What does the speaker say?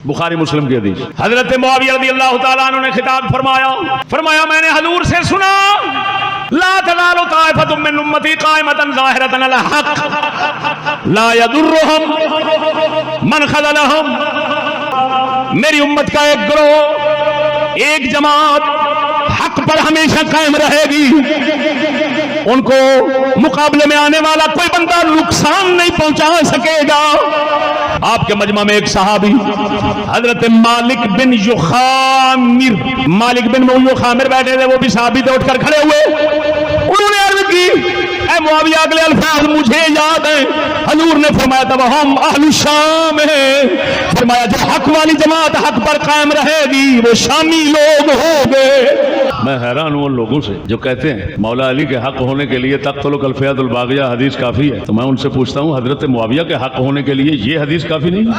बुखारी मुस्लिम की हदीस। हजरत मुआविया रज़ियल्लाहु ताला अन्हु ने खिताब फरमाया मैंने हजूर से सुना, ला तज़ालु ताइफ़तुम मिन उम्मती काइमतन ज़ाहिरतन अल हक़ ला यदुर्रुहुम मन ख़ज़लहुम। मेरी उम्मत का एक गिरोह, एक जमात हक पर हमेशा कायम रहेगी, उनको मुकाबले में आने वाला कोई बंदा नुकसान नहीं पहुंचा सकेगा। आपके मजमा में एक सहाबी हजरत मालिक बिन युखामिर बैठे थे, वो भी सहाबी थे, उठकर खड़े हुए। उन्होंने अर्ज की, ऐ मुआविया अगले अल्फाज मुझे याद है, हजूर ने फरमाया था हम अहलु शाम हैं। फरमाया जो हक वाली जमात हक पर कायम रहेगी वो शामी लोग होंगे। मैं हैरान हूं उन लोगों से जो कहते हैं मौला अली के हक होने के लिए तख्तुल अल्फियातुल बागिया हदीस काफी है। तो मैं उनसे पूछता हूं हजरत मुआविया के हक होने के लिए ये हदीस काफी नहीं है?